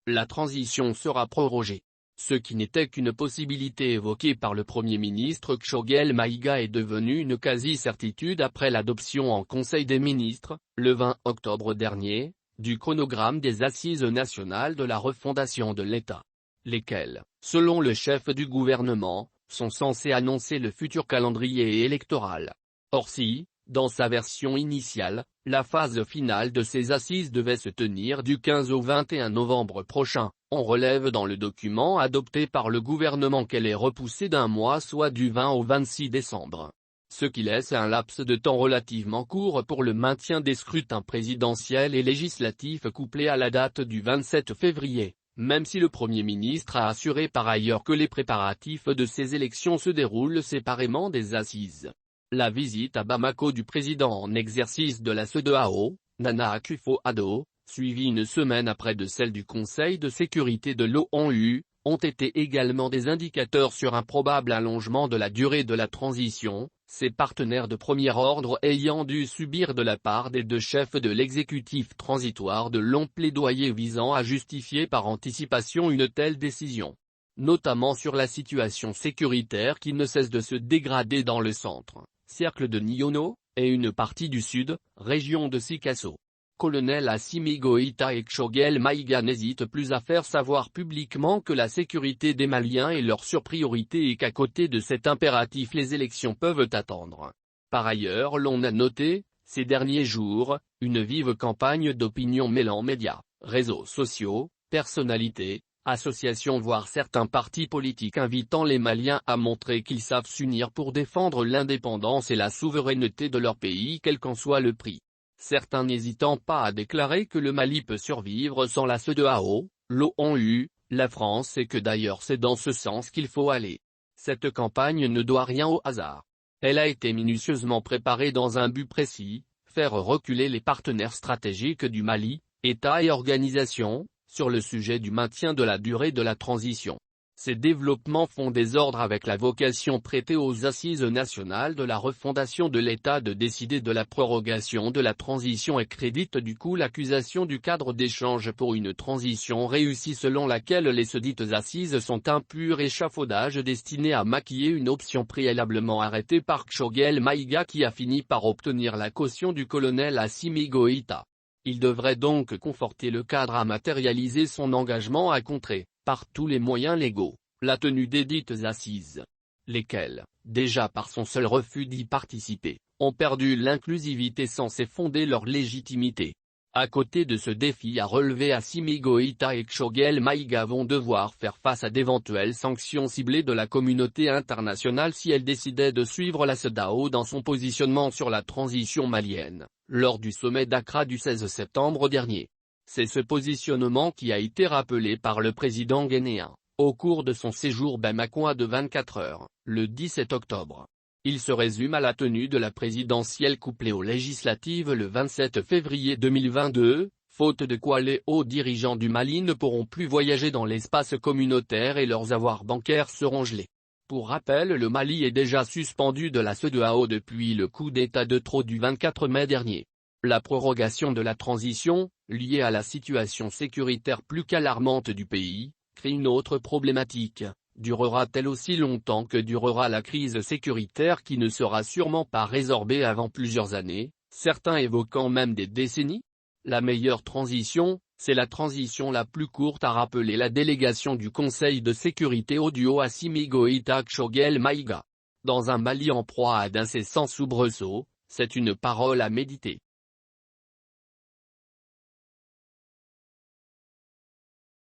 la transition sera prorogée. Ce qui n'était qu'une possibilité évoquée par le Premier ministre Choguel Maïga est devenu une quasi-certitude après l'adoption en Conseil des ministres, le 20 octobre dernier, du chronogramme des Assises nationales de la refondation de l'État. Lesquelles, selon le chef du gouvernement, sont censées annoncer le futur calendrier électoral. Or si, dans sa version initiale, la phase finale de ces assises devait se tenir du 15 au 21 novembre prochain, on relève dans le document adopté par le gouvernement qu'elle est repoussée d'un mois, soit du 20 au 26 décembre. Ce qui laisse un laps de temps relativement court pour le maintien des scrutins présidentiels et législatifs couplés à la date du 27 février, même si le Premier ministre a assuré par ailleurs que les préparatifs de ces élections se déroulent séparément des assises. La visite à Bamako du président en exercice de la CEDEAO, Nana Akufo-Addo, suivie une semaine après de celle du Conseil de sécurité de l'ONU, ont été également des indicateurs sur un probable allongement de la durée de la transition, ses partenaires de premier ordre ayant dû subir de la part des deux chefs de l'exécutif transitoire de longs plaidoyers visant à justifier par anticipation une telle décision. Notamment sur la situation sécuritaire qui ne cesse de se dégrader dans le centre, cercle de Niono, et une partie du sud, région de Sikasso. Colonel Assimi Goïta et Choguel Maïga n'hésitent plus à faire savoir publiquement que la sécurité des Maliens est leur surpriorité et qu'à côté de cet impératif les élections peuvent attendre. Par ailleurs, l'on a noté, ces derniers jours, une vive campagne d'opinion mêlant médias, réseaux sociaux, personnalités, associations voire certains partis politiques invitant les Maliens à montrer qu'ils savent s'unir pour défendre l'indépendance et la souveraineté de leur pays quel qu'en soit le prix. Certains n'hésitant pas à déclarer que le Mali peut survivre sans la CEDEAO, l'ONU, la France et que d'ailleurs c'est dans ce sens qu'il faut aller. Cette campagne ne doit rien au hasard. Elle a été minutieusement préparée dans un but précis, faire reculer les partenaires stratégiques du Mali, État et organisations, sur le sujet du maintien de la durée de la transition. Ces développements font désordre avec la vocation prêtée aux Assises nationales de la refondation de l'État de décider de la prorogation de la transition et crédite du coup l'accusation du cadre d'échange pour une transition réussie selon laquelle les sedites assises sont un pur échafaudage destiné à maquiller une option préalablement arrêtée par Choguel Maïga qui a fini par obtenir la caution du colonel Assimi Goïta. Il devrait donc conforter le cadre à matérialiser son engagement à contrer, par tous les moyens légaux, la tenue des dites assises. Lesquelles, déjà par son seul refus d'y participer, ont perdu l'inclusivité censée fonder leur légitimité. À côté de ce défi à relever, Assimi Goïta et Choguel Maïga vont devoir faire face à d'éventuelles sanctions ciblées de la communauté internationale si elle décidait de suivre la CEDEAO dans son positionnement sur la transition malienne, lors du sommet d'Accra du 16 septembre dernier. C'est ce positionnement qui a été rappelé par le président guinéen, au cours de son séjour bamakois de 24 heures, le 17 octobre. Il se résume à la tenue de la présidentielle couplée aux législatives le 27 février 2022, faute de quoi les hauts dirigeants du Mali ne pourront plus voyager dans l'espace communautaire et leurs avoirs bancaires seront gelés. Pour rappel, le Mali est déjà suspendu de la CEDEAO depuis le coup d'État de trop du 24 mai dernier. La prorogation de la transition, liée à la situation sécuritaire plus qu'alarmante du pays, crée une autre problématique. Durera-t-elle aussi longtemps que durera la crise sécuritaire qui ne sera sûrement pas résorbée avant plusieurs années, certains évoquant même des décennies? La meilleure transition, c'est la transition la plus courte, a rappelé la délégation du Conseil de sécurité au duo Assimi Goïta Choguel Maïga. Dans un Mali en proie à d'incessants soubresauts, c'est une parole à méditer.